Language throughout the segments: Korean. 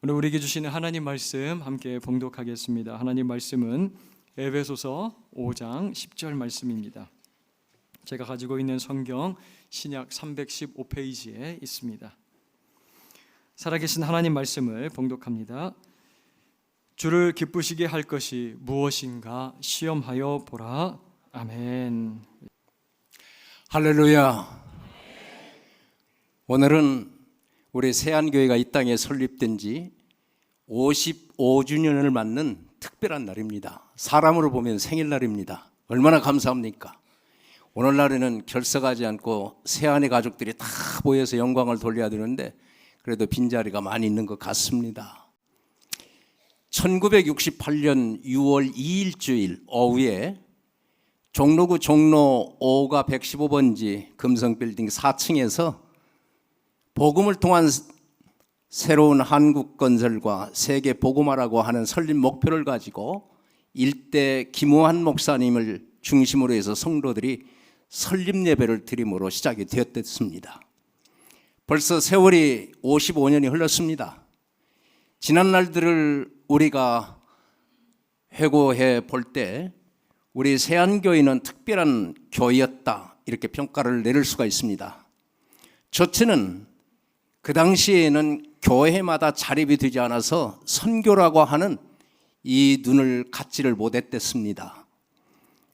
오늘 우리에게 주시는 하나님 말씀 함께 봉독하겠습니다. 하나님 말씀은 에베소서 5장 10절 말씀입니다. 제가 가지고 있는 성경 신약 315페이지에 있습니다. 살아계신 하나님 말씀을 봉독합니다. 주를 기쁘시게 할 것이 무엇인가 시험하여 보라. 아멘. 할렐루야. 오늘은 우리 세안교회가 이 땅에 설립된 지 55주년을 맞는 특별한 날입니다. 사람으로 보면 생일날입니다. 얼마나 감사합니까? 오늘날에는 결석하지 않고 세안의 가족들이 다 모여서 영광을 돌려야 되는데 그래도 빈자리가 많이 있는 것 같습니다. 1968년 6월 2일 주일 오후에 종로구 종로 5가 115번지 금성빌딩 4층에서 복음을 통한 새로운 한국 건설과 세계 복음화라고 하는 설립 목표를 가지고 일대 김우한 목사님을 중심으로 해서 성도들이 설립 예배를 드림으로 시작이 되었습니다. 벌써 세월이 55년이 흘렀습니다. 지난 날들을 우리가 회고해 볼 때 우리 세안교회는 특별한 교회였다 이렇게 평가를 내릴 수가 있습니다. 저처는 그 당시에는 교회마다 자립이 되지 않아서 선교라고 하는 이 눈을 갖지를 못했댔습니다.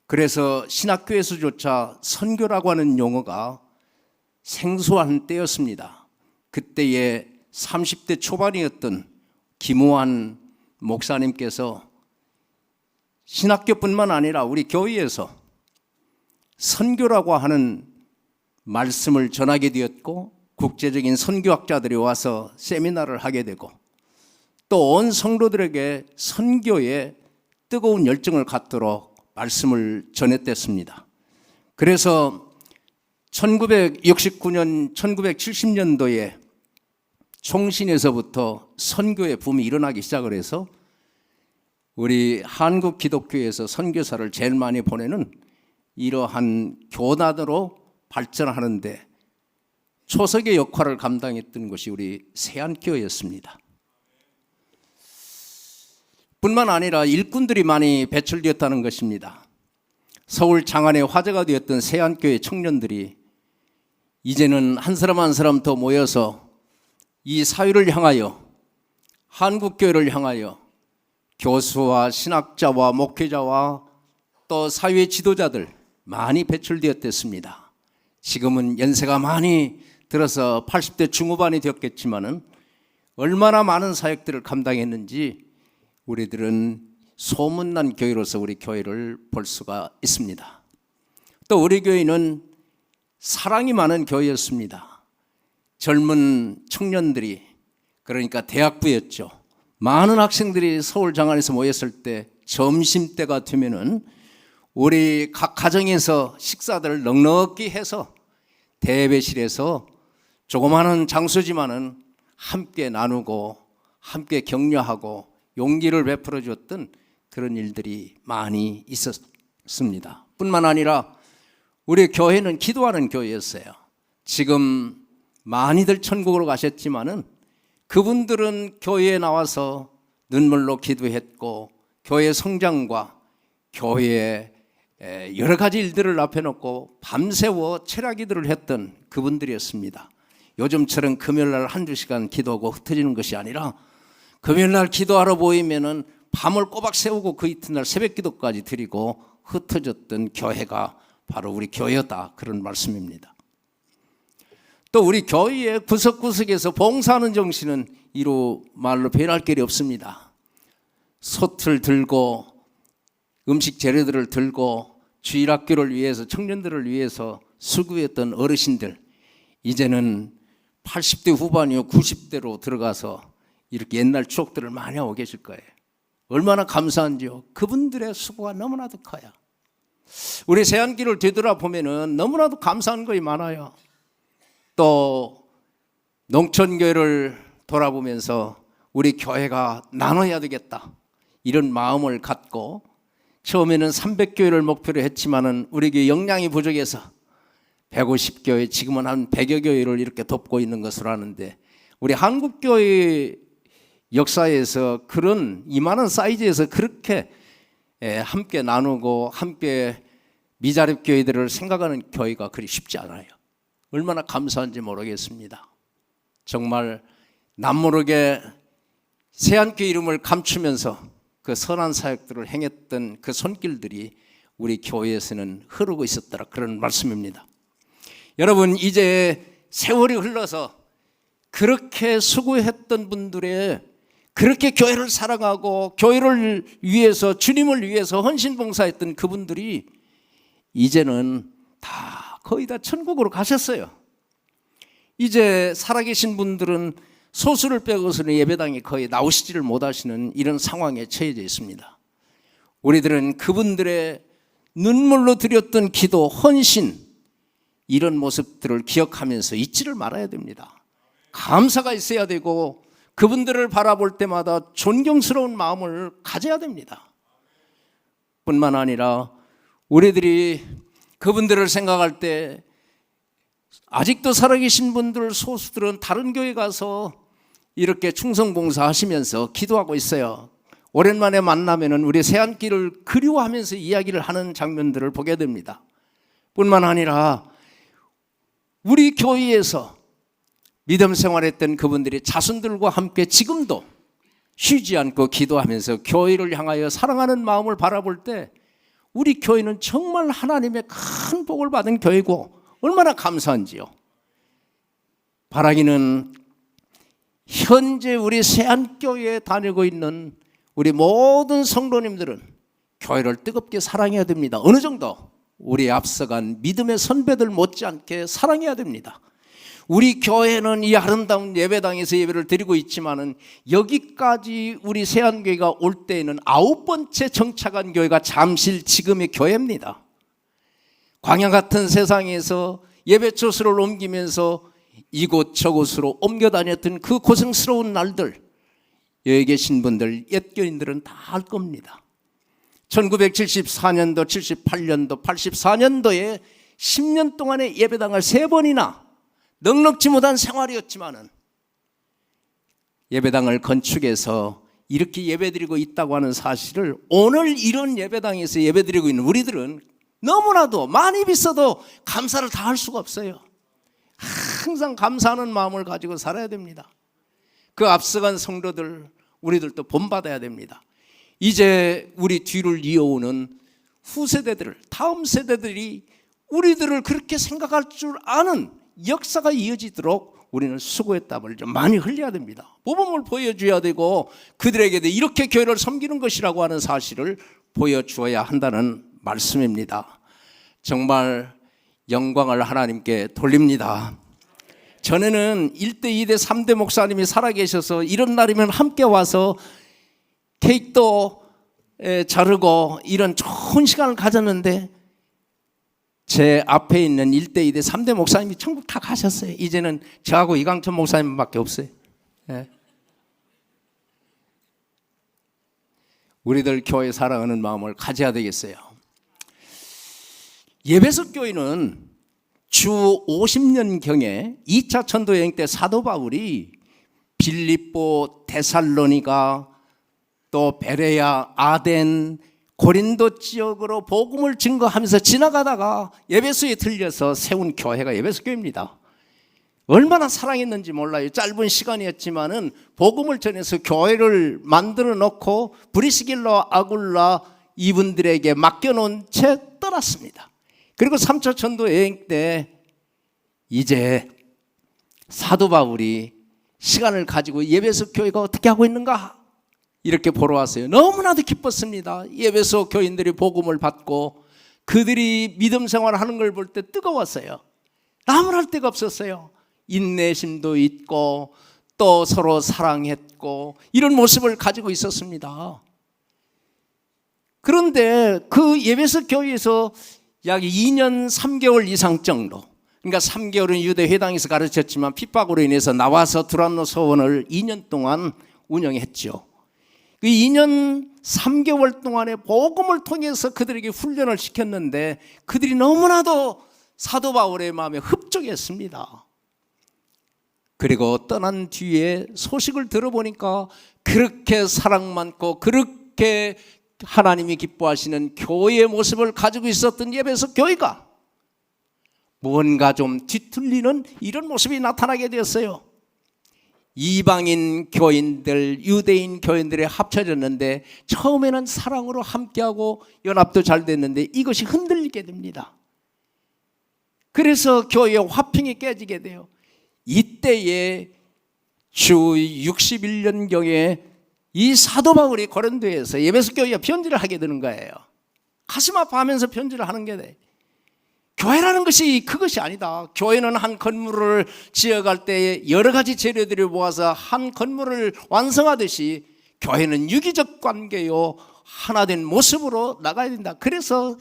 그래서 신학교에서조차 선교라고 하는 용어가 생소한 때였습니다. 그때의 30대 초반이었던 김우한 목사님께서 신학교뿐만 아니라 우리 교회에서 선교라고 하는 말씀을 전하게 되었고 국제적인 선교학자들이 와서 세미나를 하게 되고 또 온 성도들에게 선교에 뜨거운 열정을 갖도록 말씀을 전했댔습니다. 그래서 1969년, 1970년도에 총신에서부터 선교의 붐이 일어나기 시작을 해서 우리 한국 기독교에서 선교사를 제일 많이 보내는 이러한 교단으로 발전하는데 초석의 역할을 감당했던 것이 우리 세안교회였습니다. 뿐만 아니라 일꾼들이 많이 배출되었다는 것입니다. 서울 장안의 화제가 되었던 세안교회 청년들이 이제는 한 사람 한 사람 더 모여서 이 사회를 향하여 한국교회를 향하여 교수와 신학자와 목회자와 또 사회 지도자들 많이 배출되었댔습니다. 지금은 연세가 많이 들어서 80대 중후반이 되었겠지만은 얼마나 많은 사역들을 감당했는지 우리들은 소문난 교회로서 우리 교회를 볼 수가 있습니다. 또 우리 교회는 사랑이 많은 교회였습니다. 젊은 청년들이 그러니까 대학부였죠. 많은 학생들이 서울 장안에서 모였을 때 점심때가 되면은 우리 각 가정에서 식사들을 넉넉히 해서 대배실에서 조그마한 장소지만은 함께 나누고 함께 격려하고 용기를 베풀어 줬던 그런 일들이 많이 있었습니다. 뿐만 아니라 우리 교회는 기도하는 교회였어요. 지금 많이들 천국으로 가셨지만은 그분들은 교회에 나와서 눈물로 기도했고 교회 성장과 교회의 여러 가지 일들을 앞에 놓고 밤새워 철야기도를 했던 그분들이었습니다. 요즘처럼 금요일날 한두 시간 기도하고 흩어지는 것이 아니라 금요일날 기도하러 모이면은 밤을 꼬박 세우고 그 이튿날 새벽기도까지 드리고 흩어졌던 교회가 바로 우리 교회였다 그런 말씀입니다. 또 우리 교회의 구석구석에서 봉사하는 정신은 이루 말로 표현할 길이 없습니다. 솥을 들고 음식 재료들을 들고 주일학교를 위해서 청년들을 위해서 수고했던 어르신들 이제는 80대 후반이요 90대로 들어가서 이렇게 옛날 추억들을 많이 하고 계실 거예요. 얼마나 감사한지요. 그분들의 수고가 너무나도 커요. 우리 세안길을 되돌아보면 너무나도 감사한 것이 많아요. 또 농촌교회를 돌아보면서 우리 교회가 나눠야 되겠다 이런 마음을 갖고 처음에는 300교회를 목표로 했지만은 우리 교회 역량이 부족해서 150교회 지금은 한 100여 교회를 이렇게 돕고 있는 것으로 아는데 우리 한국교회 역사에서 그런 이만한 사이즈에서 그렇게 함께 나누고 함께 미자립 교회들을 생각하는 교회가 그리 쉽지 않아요. 얼마나 감사한지 모르겠습니다. 정말 남모르게 새한교회 이름을 감추면서 그 선한 사역들을 행했던 그 손길들이 우리 교회에서는 흐르고 있었더라, 그런 말씀입니다. 여러분, 이제 세월이 흘러서 그렇게 수고했던 분들의, 그렇게 교회를 사랑하고 교회를 위해서, 주님을 위해서 헌신봉사했던 그분들이 이제는 다 거의 다 천국으로 가셨어요. 이제 살아계신 분들은 소수를 빼고서는 예배당에 거의 나오시지를 못하시는 이런 상황에 처해져 있습니다. 우리들은 그분들의 눈물로 드렸던 기도, 헌신, 이런 모습들을 기억하면서 잊지를 말아야 됩니다. 감사가 있어야 되고 그분들을 바라볼 때마다 존경스러운 마음을 가져야 됩니다. 뿐만 아니라 우리들이 그분들을 생각할 때 아직도 살아계신 분들 소수들은 다른 교회 가서 이렇게 충성봉사 하시면서 기도하고 있어요. 오랜만에 만나면 우리 새한길을 그리워하면서 이야기를 하는 장면들을 보게 됩니다. 뿐만 아니라 우리 교회에서 믿음 생활했던 그분들이 자손들과 함께 지금도 쉬지 않고 기도하면서 교회를 향하여 사랑하는 마음을 바라볼 때 우리 교회는 정말 하나님의 큰 복을 받은 교회고 얼마나 감사한지요. 바라기는 현재 우리 새한교회에 다니고 있는 우리 모든 성도님들은 교회를 뜨겁게 사랑해야 됩니다. 어느 정도 우리 앞서간 믿음의 선배들 못지않게 사랑해야 됩니다. 우리 교회는 이 아름다운 예배당에서 예배를 드리고 있지만은 여기까지 우리 새한교회가 올 때에는 9번째 정착한 교회가 잠실 지금의 교회입니다. 광야 같은 세상에서 예배 처소를 옮기면서 이곳 저곳으로 옮겨 다녔던 그 고생스러운 날들, 여기 계신 분들, 옛 교인들은 다 알 겁니다. 1974년도, 78년도, 84년도에 10년 동안의 예배당을 3번이나 넉넉지 못한 생활이었지만은 예배당을 건축해서 이렇게 예배드리고 있다고 하는 사실을 오늘 이런 예배당에서 예배드리고 있는 우리들은 너무나도 많이 비싸도 감사를 다 할 수가 없어요. 항상 감사하는 마음을 가지고 살아야 됩니다. 그 앞서간 성도들, 우리들도 본받아야 됩니다. 이제 우리 뒤를 이어오는 후세대들, 다음 세대들이 우리들을 그렇게 생각할 줄 아는 역사가 이어지도록 우리는 수고의 땀을 좀 많이 흘려야 됩니다. 모범을 보여줘야 되고 그들에게도 이렇게 교회를 섬기는 것이라고 하는 사실을 보여주어야 한다는 말씀입니다. 정말 영광을 하나님께 돌립니다. 전에는 1대, 2대, 3대 목사님이 살아계셔서 이런 날이면 함께 와서 케이크도 자르고 이런 좋은 시간을 가졌는데 제 앞에 있는 1대, 2대, 3대 목사님이 천국 다 가셨어요. 이제는 저하고 이강천 목사님밖에 없어요. 네. 우리들 교회 사랑하는 마음을 가져야 되겠어요. 예배석 교회는 주 50년경에 2차 전도여행 때 사도 바울이 빌립보, 데살로니가, 또 베레야, 아덴, 고린도 지역으로 복음을 증거하면서 지나가다가 예배소에 들려서 세운 교회가 예배소교회입니다. 얼마나 사랑했는지 몰라요. 짧은 시간이었지만은 복음을 전해서 교회를 만들어 놓고 브리스길라, 아굴라 이분들에게 맡겨놓은 채 떠났습니다. 그리고 3차 전도 여행 때 이제 사도 바울이 시간을 가지고 예배소 교회가 어떻게 하고 있는가 이렇게 보러 왔어요. 너무나도 기뻤습니다. 예배소 교인들이 복음을 받고 그들이 믿음 생활하는 걸 볼 때 뜨거웠어요. 나무랄 데가 없었어요. 인내심도 있고 또 서로 사랑했고 이런 모습을 가지고 있었습니다. 그런데 그 예배소 교회에서 약 2년 3개월 이상 정도, 그러니까 3개월은 유대 회당에서 가르쳤지만 핍박으로 인해서 나와서 두란노 서원을 2년 동안 운영했죠. 그 2년 3개월 동안의 복음을 통해서 그들에게 훈련을 시켰는데 그들이 너무나도 사도 바울의 마음에 흡족했습니다. 그리고 떠난 뒤에 소식을 들어보니까 그렇게 사랑 많고 그렇게 하나님이 기뻐하시는 교회의 모습을 가지고 있었던 에베소 교회가 뭔가 좀 뒤틀리는 이런 모습이 나타나게 되었어요. 이방인 교인들, 유대인 교인들이 합쳐졌는데 처음에는 사랑으로 함께하고 연합도 잘 됐는데 이것이 흔들리게 됩니다. 그래서 교회의 화평이 깨지게 돼요. 이때에 주 61년경에 이 사도 바울이 고린도에서 에베소 교회에 편지를 하게 되는 거예요. 가슴 아파하면서 편지를 하는 게 돼. 교회라는 것이 그것이 아니다. 교회는 한 건물을 지어갈 때 여러 가지 재료들을 모아서 한 건물을 완성하듯이 교회는 유기적 관계요 하나된 모습으로 나가야 된다. 그래서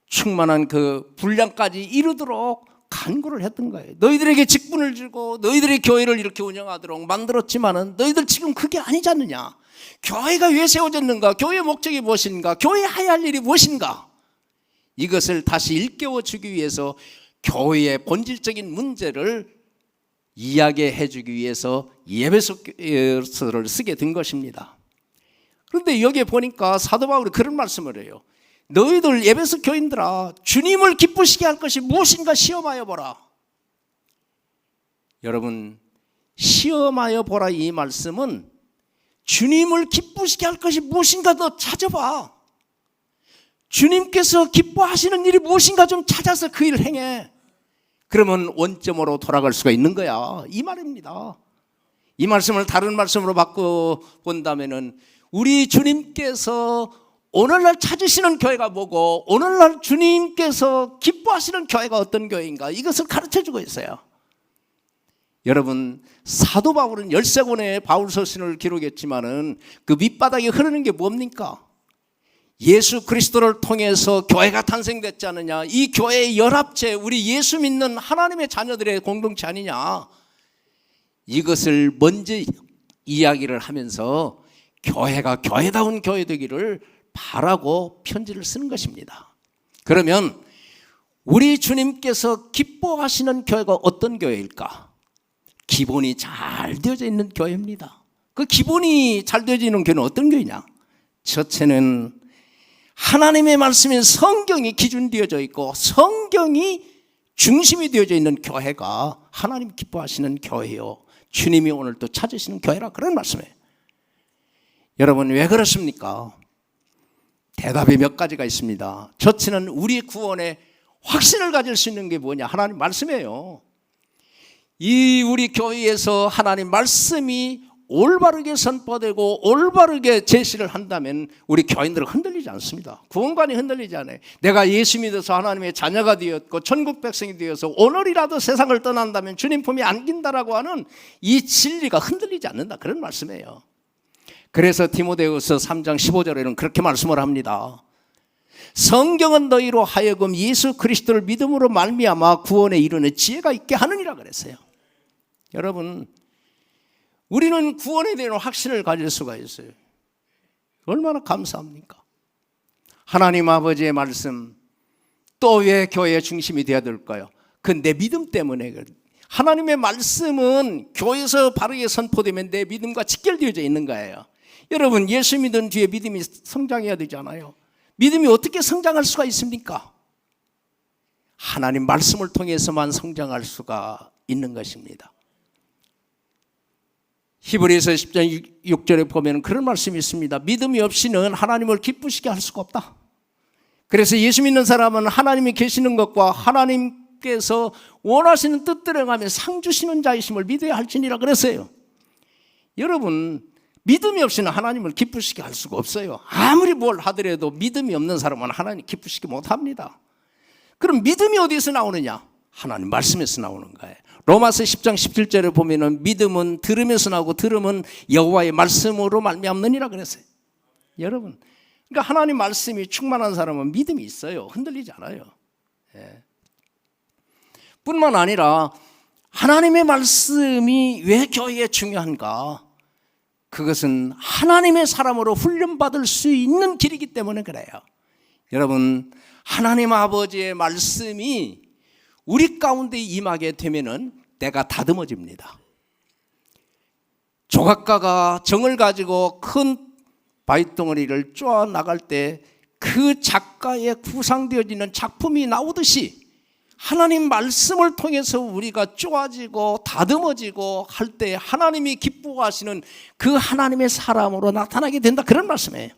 충만한 그 분량까지 이루도록 간구를 했던 거예요. 너희들에게 직분을 주고 너희들의 교회를 이렇게 운영하도록 만들었지만은 너희들 지금 그게 아니지 않느냐. 교회가 왜 세워졌는가? 교회의 목적이 무엇인가? 교회에 해야 할 일이 무엇인가? 이것을 다시 일깨워 주기 위해서 교회의 본질적인 문제를 이야기해 주기 위해서 에베소서를 쓰게 된 것입니다. 그런데 여기에 보니까 사도 바울이 그런 말씀을 해요. 너희들 에베소 교인들아, 주님을 기쁘시게 할 것이 무엇인가 시험하여 보라. 여러분, 시험하여 보라 이 말씀은 주님을 기쁘시게 할 것이 무엇인가 너 찾아봐. 주님께서 기뻐하시는 일이 무엇인가 좀 찾아서 그 일을 행해. 그러면 원점으로 돌아갈 수가 있는 거야. 이 말입니다. 이 말씀을 다른 말씀으로 바꿔본다면은 우리 주님께서 오늘날 찾으시는 교회가 뭐고 오늘날 주님께서 기뻐하시는 교회가 어떤 교회인가 이것을 가르쳐주고 있어요. 여러분, 사도 바울은 13권의 바울서신을 기록했지만은 그 밑바닥에 흐르는 게 뭡니까? 예수 그리스도를 통해서 교회가 탄생됐지 않느냐. 이 교회의 연합체, 우리 예수 믿는 하나님의 자녀들의 공동체 아니냐. 이것을 먼저 이야기를 하면서 교회가 교회다운 교회 되기를 바라고 편지를 쓰는 것입니다. 그러면 우리 주님께서 기뻐하시는 교회가 어떤 교회일까? 기본이 잘 되어져 있는 교회입니다. 그 기본이 잘 되어져 있는 교회는 어떤 교회냐? 첫째는 하나님의 말씀인 성경이 기준되어져 있고 성경이 중심이 되어져 있는 교회가 하나님 기뻐하시는 교회요, 주님이 오늘 또 찾으시는 교회라 그런 말씀이에요. 여러분, 왜 그렇습니까? 대답이 몇 가지가 있습니다. 첫째는 우리 구원에 확신을 가질 수 있는 게 뭐냐? 하나님 말씀이에요. 이 우리 교회에서 하나님 말씀이 올바르게 선포되고 올바르게 제시를 한다면 우리 교인들은 흔들리지 않습니다. 구원관이 흔들리지 않아요. 내가 예수 믿어서 하나님의 자녀가 되었고 천국 백성이 되어서 오늘이라도 세상을 떠난다면 주님 품에 안긴다라고 하는 이 진리가 흔들리지 않는다, 그런 말씀이에요. 그래서 디모데후서 3장 15절에는 그렇게 말씀을 합니다. 성경은 너희로 하여금 예수 그리스도를 믿음으로 말미암아 구원에 이르는 지혜가 있게 하느니라 그랬어요. 여러분, 우리는 구원에 대한 확신을 가질 수가 있어요. 얼마나 감사합니까? 하나님 아버지의 말씀, 또 왜 교회의 중심이 되어야 될까요? 그건 내 믿음 때문에. 하나님의 말씀은 교회에서 바르게 선포되면 내 믿음과 직결되어져 있는 거예요. 여러분, 예수 믿은 뒤에 믿음이 성장해야 되잖아요. 믿음이 어떻게 성장할 수가 있습니까? 하나님 말씀을 통해서만 성장할 수가 있는 것입니다. 히브리서 10장 6절에 보면 그런 말씀이 있습니다. 믿음이 없이는 하나님을 기쁘시게 할 수가 없다. 그래서 예수 믿는 사람은 하나님이 계시는 것과 하나님께서 원하시는 뜻대로 행하며 상 주시는 자이심을 믿어야 할지니라 그랬어요. 여러분, 믿음이 없이는 하나님을 기쁘시게 할 수가 없어요. 아무리 뭘 하더라도 믿음이 없는 사람은 하나님 기쁘시게 못합니다. 그럼 믿음이 어디서 나오느냐? 하나님 말씀에서 나오는 거예요. 로마서 10장 17절에 보면은 믿음은 들으면서 나오고 들음은 여호와의 말씀으로 말미암느니라 그랬어요. 여러분, 그러니까 하나님 말씀이 충만한 사람은 믿음이 있어요. 흔들리지 않아요. 예. 뿐만 아니라 하나님의 말씀이 왜 교회에 중요한가? 그것은 하나님의 사람으로 훈련받을 수 있는 길이기 때문에 그래요. 여러분, 하나님 아버지의 말씀이 우리 가운데 임하게 되면은 때가 다듬어집니다. 조각가가 정을 가지고 큰 바위덩어리를 쪼아 나갈 때 그 작가의 구상되어지는 작품이 나오듯이 하나님 말씀을 통해서 우리가 쪼아지고 다듬어지고 할 때 하나님이 기뻐하시는 그 하나님의 사람으로 나타나게 된다, 그런 말씀이에요.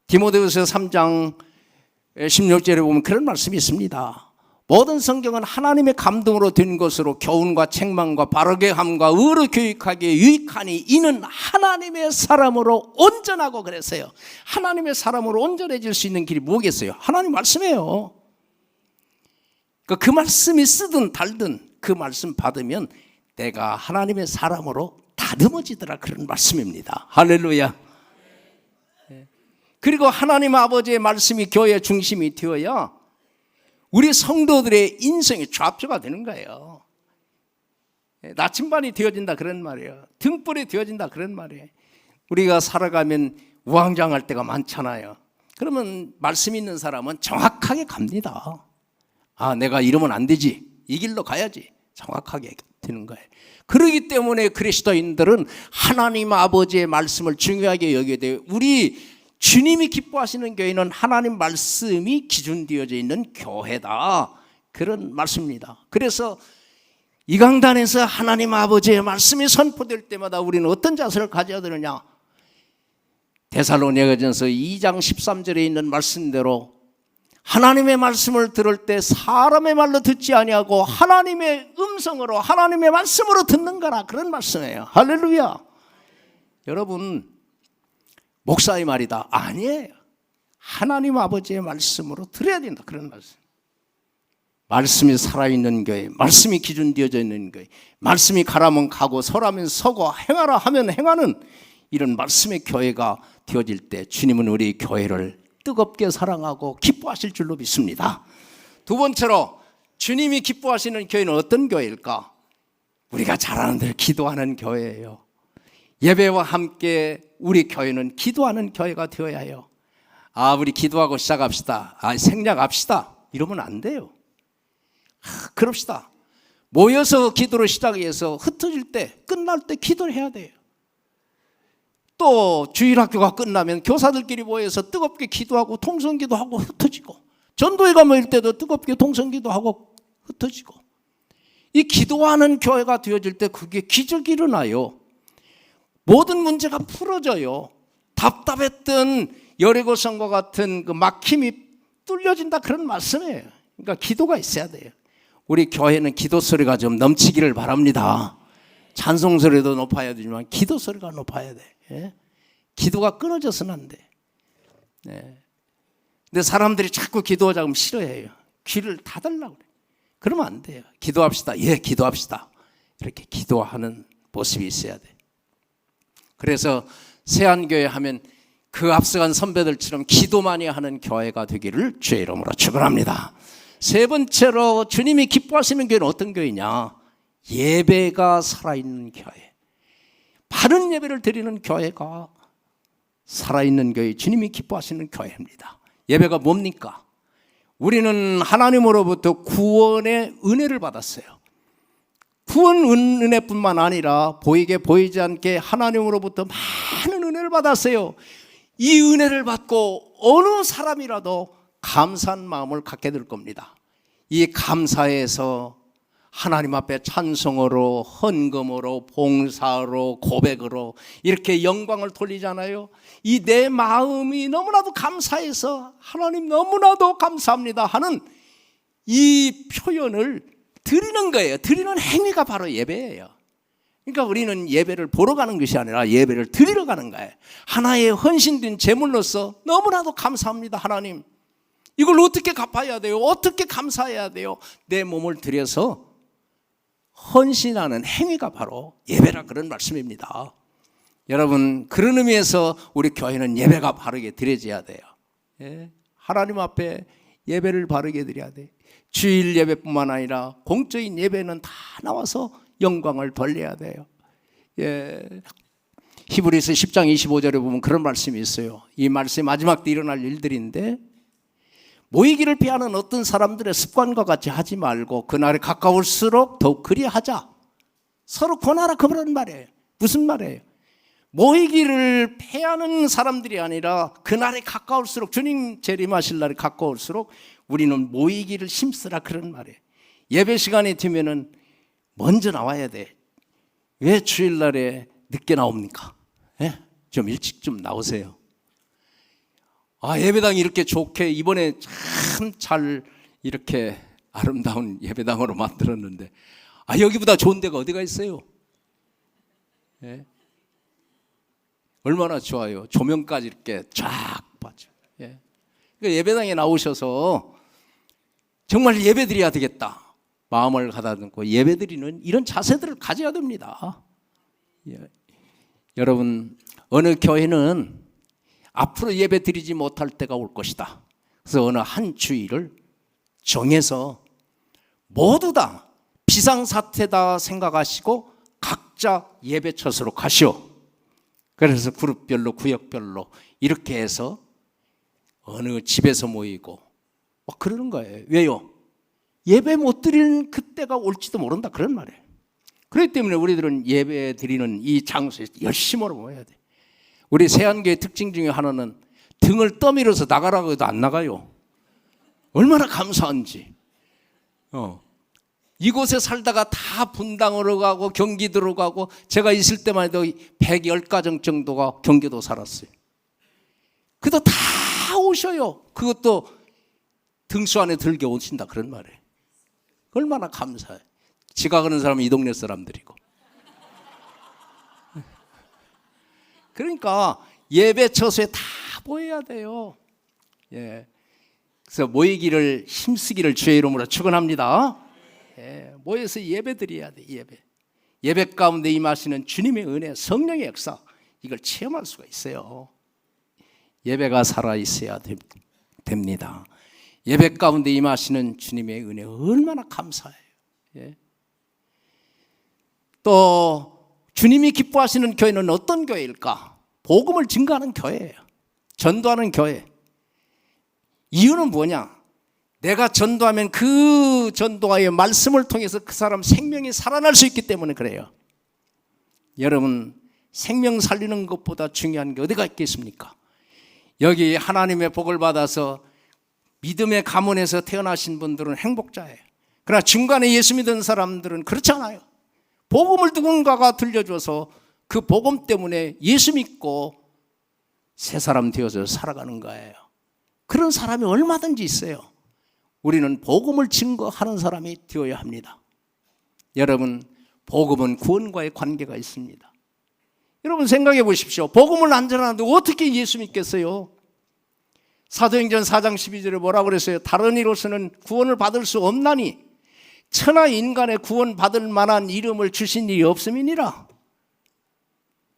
디모데후서 3장 16절에 보면 그런 말씀이 있습니다. 모든 성경은 하나님의 감동으로 된 것으로 교훈과 책망과 바르게 함과 의로 교육하기에 유익하니 이는 하나님의 사람으로 온전하고, 그랬어요. 하나님의 사람으로 온전해질 수 있는 길이 뭐겠어요? 하나님 말씀이에요. 그 말씀이 쓰든 달든 그 말씀 받으면 내가 하나님의 사람으로 다듬어지더라, 그런 말씀입니다. 할렐루야. 그리고 하나님 아버지의 말씀이 교회의 중심이 되어야 우리 성도들의 인생의 좌표가 되는 거예요. 나침반이 되어진다, 그런 말이에요. 등불이 되어진다, 그런 말이에요. 우리가 살아가면 우왕좌왕할 때가 많잖아요. 그러면 말씀 있는 사람은 정확하게 갑니다. 아, 내가 이러면 안 되지, 이 길로 가야지, 정확하게 되는 거예요. 그렇기 때문에 그리스도인들은 하나님 아버지의 말씀을 중요하게 여기게 돼요. 우리 주님이 기뻐하시는 교회는 하나님 말씀이 기준되어져 있는 교회다, 그런 말씀입니다. 그래서 이 강단에서 하나님 아버지의 말씀이 선포될 때마다 우리는 어떤 자세를 가져야 되느냐? 데살로니가전서 2장 13절에 있는 말씀대로 하나님의 말씀을 들을 때 사람의 말로 듣지 아니하고 하나님의 음성으로, 하나님의 말씀으로 듣는 거라, 그런 말씀이에요. 할렐루야. 여러분, 목사의 말이다, 아니에요. 하나님 아버지의 말씀으로 들어야 된다, 그런 말씀. 말씀이 살아있는 교회, 말씀이 기준되어져 있는 교회, 말씀이 가라면 가고 서라면 서고 행하라 하면 행하는 이런 말씀의 교회가 되어질 때 주님은 우리 교회를 뜨겁게 사랑하고 기뻐하실 줄로 믿습니다. 두 번째로 주님이 기뻐하시는 교회는 어떤 교회일까? 우리가 잘 아는 대로 기도하는 교회예요. 예배와 함께 우리 교회는 기도하는 교회가 되어야 해요. 아, 우리 기도하고 시작합시다, 아, 생략합시다, 이러면 안 돼요. 그럽시다. 모여서 기도를 시작해서 흩어질 때, 끝날 때 기도를 해야 돼요. 또 주일학교가 끝나면 교사들끼리 모여서 뜨겁게 기도하고 통성기도하고 흩어지고, 전도회가 모일 때도 뜨겁게 통성기도하고 흩어지고, 이 기도하는 교회가 되어질 때 그게 기적이 일어나요. 모든 문제가 풀어져요. 답답했던 여리고성과 같은 그 막힘이 뚫려진다, 그런 말씀이에요. 그러니까 기도가 있어야 돼요. 우리 교회는 기도 소리가 좀 넘치기를 바랍니다. 찬송 소리도 높아야 되지만 기도 소리가 높아야 돼. 예? 기도가 끊어져서는 안 돼. 예. 근데 사람들이 자꾸 기도하자고 하면 싫어해요. 귀를 닫으려고 그래. 그러면 안 돼요. 기도합시다. 예, 기도합시다. 이렇게 기도하는 모습이 있어야 돼. 그래서 세안교회 하면 그 앞서간 선배들처럼 기도만이 하는 교회가 되기를 주의 이름으로 축원합니다. 세 번째로 주님이 기뻐하시는 교회는 어떤 교회냐? 예배가 살아있는 교회, 바른 예배를 드리는 교회가 살아있는 교회, 주님이 기뻐하시는 교회입니다. 예배가 뭡니까? 우리는 하나님으로부터 구원의 은혜를 받았어요. 구원 은혜뿐만 아니라 보이게 보이지 않게 하나님으로부터 많은 은혜를 받았어요. 이 은혜를 받고 어느 사람이라도 감사한 마음을 갖게 될 겁니다. 이 감사에서 하나님 앞에 찬송으로, 헌금으로, 봉사로, 고백으로 이렇게 영광을 돌리잖아요. 이 내 마음이 너무나도 감사해서 하나님 너무나도 감사합니다 하는 이 표현을 드리는 거예요. 드리는 행위가 바로 예배예요. 그러니까 우리는 예배를 보러 가는 것이 아니라 예배를 드리러 가는 거예요. 하나의 헌신된 제물로서 너무나도 감사합니다 하나님. 이걸 어떻게 갚아야 돼요? 어떻게 감사해야 돼요? 내 몸을 들여서 헌신하는 행위가 바로 예배라, 그런 말씀입니다. 여러분, 그런 의미에서 우리 교회는 예배가 바르게 드려져야 돼요. 예? 하나님 앞에 예배를 바르게 드려야 돼요. 주일 예배뿐만 아니라 공적인 예배는 다 나와서 영광을 돌려야 돼요. 예. 히브리서 10장 25절에 보면 그런 말씀이 있어요. 이 말씀이 마지막 때 일어날 일들인데, 모이기를 피하는 어떤 사람들의 습관과 같이 하지 말고 그날에 가까울수록 더욱 그리하자. 서로 권하라 그런 말이에요. 무슨 말이에요? 모이기를 피하는 사람들이 아니라 그날에 가까울수록, 주님 재림하실 날에 가까울수록 우리는 모이기를 힘쓰라 그런 말이에요. 예배 시간이 되면은 먼저 나와야 돼. 왜 주일날에 늦게 나옵니까? 예? 좀 일찍 좀 나오세요. 예배당이 이렇게 좋게 이번에 참 잘 이렇게 아름다운 예배당으로 만들었는데 여기보다 좋은 데가 어디가 있어요? 예? 얼마나 좋아요. 조명까지 이렇게 쫙 봐줘. 예. 그러니까 예배당에 나오셔서 정말 예배드려야 되겠다 마음을 가다듬고 예배드리는 이런 자세들을 가져야 됩니다. 예. 여러분, 어느 교회는 앞으로 예배드리지 못할 때가 올 것이다. 그래서 어느 한 주일을 정해서 모두 다 비상사태다 생각하시고 각자 예배처소로 가시오. 그래서 그룹별로 구역별로 이렇게 해서 어느 집에서 모이고 막 그러는 거예요. 왜요? 예배 못 드리는 그때가 올지도 모른다 그런 말이에요. 그렇기 때문에 우리들은 예배 드리는 이 장소에 열심히 모여야 돼. 우리 세안교의 특징 중에 하나는 등을 떠밀어서 나가라고 해도 안 나가요. 얼마나 감사한지. 이곳에 살다가 다 분당으로 가고 경기도로 가고, 제가 있을 때만 해도 110가정 정도가 경기도 살았어요. 그래도 다 오셔요. 그것도 등수 안에 들게 오신다 그런 말이에요. 얼마나 감사해. 지각하는 사람은 이 동네 사람들이고. 그러니까 예배 처소에 다 모여야 돼요. 예. 그래서 모이기를 힘쓰기를 주의 이름으로 축원합니다. 예. 모여서 예배 드려야 돼. 예배 가운데 임하시는 주님의 은혜, 성령의 역사, 이걸 체험할 수가 있어요. 예배가 살아 있어야 됩니다. 예배 가운데 임하시는 주님의 은혜 얼마나 감사해요. 예. 또 주님이 기뻐하시는 교회는 어떤 교회일까? 복음을 증거하는 교회예요. 전도하는 교회. 이유는 뭐냐? 내가 전도하면 그 전도와의 말씀을 통해서 그 사람 생명이 살아날 수 있기 때문에 그래요. 여러분, 생명 살리는 것보다 중요한 게 어디가 있겠습니까? 여기 하나님의 복을 받아서 믿음의 가문에서 태어나신 분들은 행복자예요. 그러나 중간에 예수 믿은 사람들은 그렇지 않아요. 복음을 누군가가 들려줘서 그 복음 때문에 예수 믿고 새 사람 되어서 살아가는 거예요. 그런 사람이 얼마든지 있어요. 우리는 복음을 증거하는 사람이 되어야 합니다. 여러분, 복음은 구원과의 관계가 있습니다. 여러분 생각해 보십시오. 복음을 안 전하는데 어떻게 예수 믿겠어요? 사도행전 4장 12절에 뭐라고 그랬어요? 다른 이로서는 구원을 받을 수 없나니 천하 인간의 구원 받을 만한 이름을 주신 일이 없음이니라.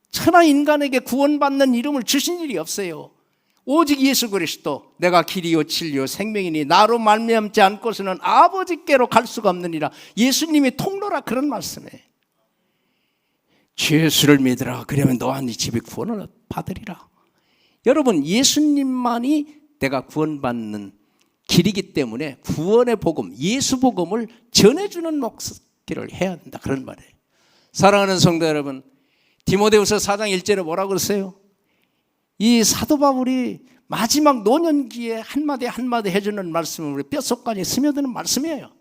천하 인간에게 구원받는 이름을 주신 일이 없어요. 오직 예수 그리스도, 내가 길이요 진리요 생명이니 나로 말미암지 않고서는 아버지께로 갈 수가 없느니라. 예수님이 통로라 그런 말씀이에요. 주 예수를 믿으라. 그러면 너와 네 집이 구원을 받으리라. 여러분, 예수님만이 내가 구원받는 길이기 때문에 구원의 복음, 예수 복음을 전해주는 목소리를 해야 된다 그런 말이에요. 사랑하는 성도 여러분, 디모데후서 4장 1절에 뭐라고 그랬어요? 이 사도 바울이 마지막 노년기에 한마디 한마디 해주는 말씀은 우리 뼛속까지 스며드는 말씀이에요.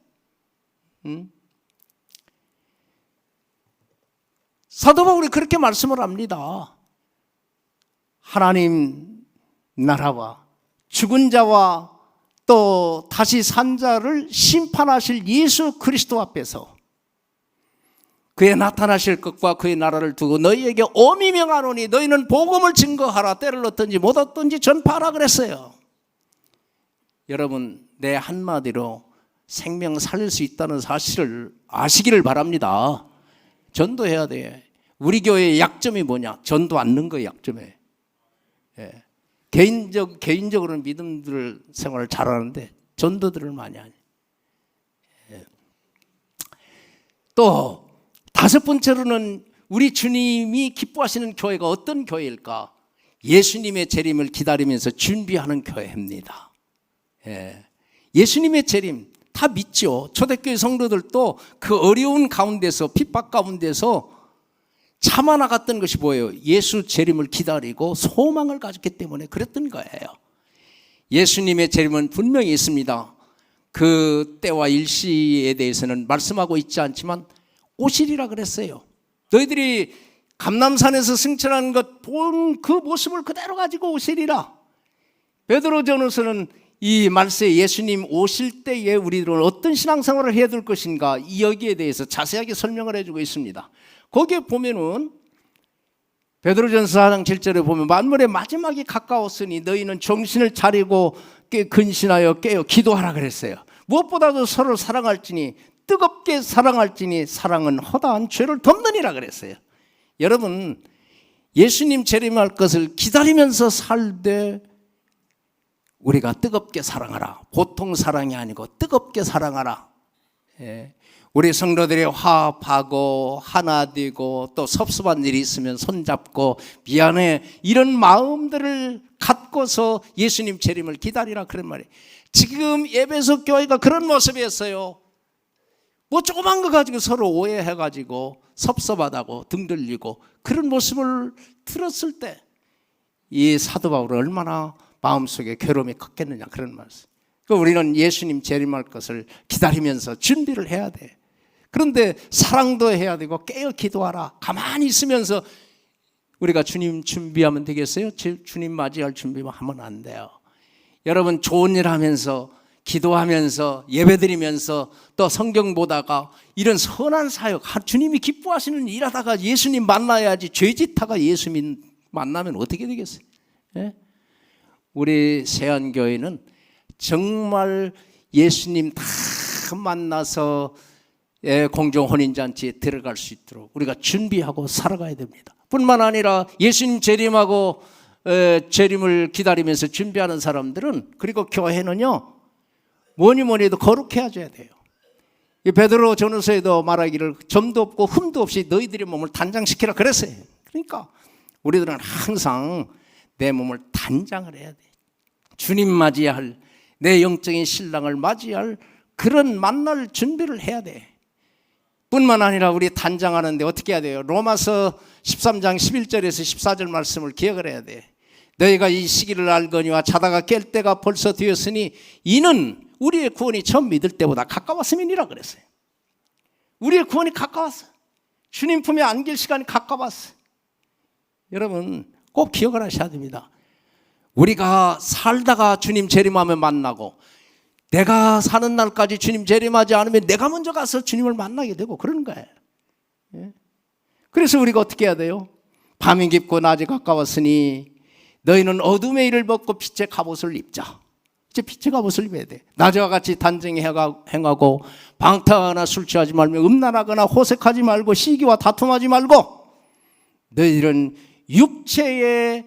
사도 바울이 그렇게 말씀을 합니다. 하나님 나라와 죽은 자와 또 다시 산 자를 심판하실 예수 그리스도 앞에서 그의 나타나실 것과 그의 나라를 두고 너희에게 엄히 명하노니 너희는 복음을 증거하라. 때를 얻든지 못 얻든지 전파하라 그랬어요. 여러분, 내 한마디로 생명 살릴 수 있다는 사실을 아시기를 바랍니다. 전도해야 돼. 우리 교회의 약점이 뭐냐? 전도 않는 거의 약점이에요. 예. 개인적으로는 믿음들 생활을 잘하는데 전도들을 많이 하니. 예. 또 다섯 번째로는 우리 주님이 기뻐하시는 교회가 어떤 교회일까? 예수님의 재림을 기다리면서 준비하는 교회입니다. 예수님의 재림 다 믿죠. 초대교회 성도들도 그 어려운 가운데서, 핍박 가운데서 참아나갔던 것이 뭐예요? 예수 재림을 기다리고 소망을 가졌기 때문에 그랬던 거예요. 예수님의 재림은 분명히 있습니다. 그 때와 일시에 대해서는 말씀하고 있지 않지만 오시리라 그랬어요. 너희들이 감람산에서 승천한 것 본 그 모습을 그대로 가지고 오시리라. 베드로전후서는 이 말세 예수님 오실 때에 우리들은 어떤 신앙생활을 해야 될 것인가, 이 여기에 대해서 자세하게 설명을 해주고 있습니다. 거기에 보면은 베드로전서 4장 7절에 보면 만물의 마지막이 가까웠으니 너희는 정신을 차리고 근신하여 깨어 기도하라 그랬어요. 무엇보다도 서로 사랑할지니 뜨겁게 사랑할지니 사랑은 허다한 죄를 덮느니라 그랬어요. 여러분, 예수님 재림할 것을 기다리면서 살되 우리가 뜨겁게 사랑하라. 보통 사랑이 아니고 뜨겁게 사랑하라. 우리 성도들이 화합하고 하나 되고 또 섭섭한 일이 있으면 손잡고 미안해, 이런 마음들을 갖고서 예수님 재림을 기다리라 그런 말이에요. 지금 에베소 교회가 그런 모습이었어요. 뭐 조그만 거 가지고 서로 오해해가지고 섭섭하다고 등 들리고 그런 모습을 들었을 때 이 사도 바울은 얼마나 마음속에 괴로움이 컸겠느냐, 그런 말씀. 우리는 예수님 재림할 것을 기다리면서 준비를 해야 돼. 그런데 사랑도 해야 되고 깨어 기도하라. 가만히 있으면서 우리가 주님 준비하면 되겠어요? 주님 맞이할 준비만 하면 안 돼요. 여러분, 좋은 일 하면서 기도하면서 예배드리면서 또 성경 보다가 이런 선한 사역, 주님이 기뻐하시는 일 하다가 예수님 만나야지, 죄짓다가 예수님 만나면 어떻게 되겠어요? 예? 우리 세안교회는 정말 예수님 다 만나서 공정 혼인잔치에 들어갈 수 있도록 우리가 준비하고 살아가야 됩니다. 뿐만 아니라 예수님 재림하고 재림을 기다리면서 준비하는 사람들은, 그리고 교회는요, 뭐니 해도 거룩해야 돼요. 베드로 전후서에도 말하기를 점도 없고 흠도 없이 너희들의 몸을 단장시키라 그랬어요. 그러니까 우리들은 항상 내 몸을 단장을 해야 돼. 주님 맞이할, 내 영적인 신랑을 맞이할 그런 만날 준비를 해야 돼. 뿐만 아니라 우리 단장하는데 어떻게 해야 돼요? 로마서 13장 11절에서 14절 말씀을 기억을 해야 돼. 너희가 이 시기를 알거니와 자다가 깰 때가 벌써 되었으니 이는 우리의 구원이 처음 믿을 때보다 가까웠음이니라 그랬어요. 우리의 구원이 가까웠어. 주님 품에 안길 시간이 가까웠어. 여러분, 꼭 기억을 하셔야 됩니다. 우리가 살다가 주님 재림하면 만나고, 내가 사는 날까지 주님 재림하지 않으면 내가 먼저 가서 주님을 만나게 되고 그러는 거예요. 그래서 우리가 어떻게 해야 돼요? 밤이 깊고 낮이 가까웠으니 너희는 어둠의 일을 벗고 빛의 갑옷을 입자. 이제 빛의 갑옷을 입어야 돼. 낮과 같이 단정히 행하고 방탕하거나 술 취하지 말며 음란하거나 호색하지 말고 시기와 다툼하지 말고 너희들은 육체의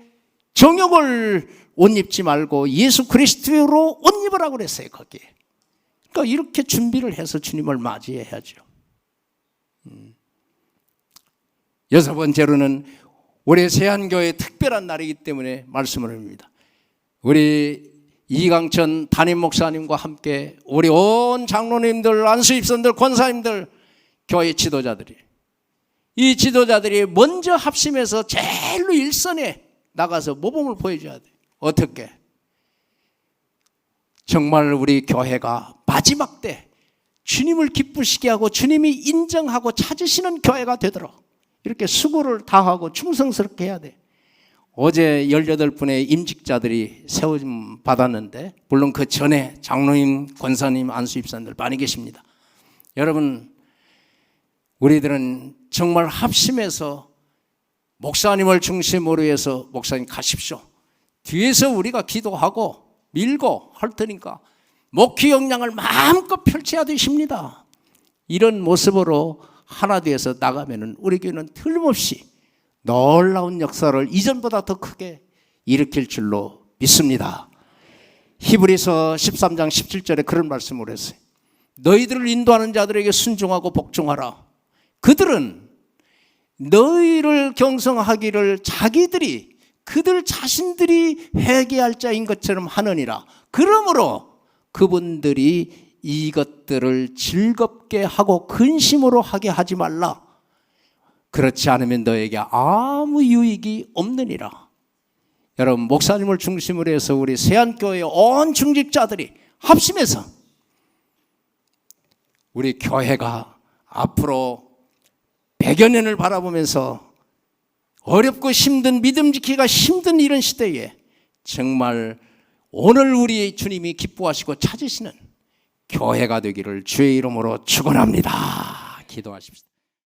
정욕을 옷 입지 말고 예수 그리스도로 옷 입으라고 그랬어요, 거기에. 그러니까 이렇게 준비를 해서 주님을 맞이해야죠. 여섯 번째로는 올해 세안교회의 특별한 날이기 때문에 말씀을 합니다. 우리 이강천 담임 목사님과 함께 우리 온 장로님들, 안수입선들, 권사님들, 교회 지도자들이, 이 지도자들이 먼저 합심해서 제일로 일선에 나가서 모범을 보여줘야 돼. 어떻게? 정말 우리 교회가 마지막 때 주님을 기쁘시게 하고 주님이 인정하고 찾으시는 교회가 되도록 이렇게 수고를 다하고 충성스럽게 해야 돼. 어제 18분의 임직자들이 세움 받았는데, 물론 그 전에 장로님, 권사님, 안수입사님들 많이 계십니다. 여러분, 우리들은 정말 합심해서 목사님을 중심으로 해서 목사님 가십시오. 뒤에서 우리가 기도하고 밀고 할 테니까 목회 역량을 마음껏 펼쳐야 되십니다. 이런 모습으로 하나 되어서 나가면 우리 교회는 틀림없이 놀라운 역사를 이전보다 더 크게 일으킬 줄로 믿습니다. 히브리서 13장 17절에 그런 말씀을 했어요. 너희들을 인도하는 자들에게 순종하고 복종하라. 그들은 너희를 경성하기를 자기들이, 그들 자신들이 회개할 자인 것처럼 하느니라. 그러므로 그분들이 이것들을 즐겁게 하고 근심으로 하게 하지 말라. 그렇지 않으면 너에게 아무 유익이 없느니라. 여러분, 목사님을 중심으로 해서 우리 세안교회 온 중직자들이 합심해서 우리 교회가 앞으로 100여 년을 바라보면서 어렵고 힘든, 믿음 지키기가 힘든 이런 시대에 정말 오늘 우리 주님이 기뻐하시고 찾으시는 교회가 되기를 주의 이름으로 축원합니다. 기도하십시오.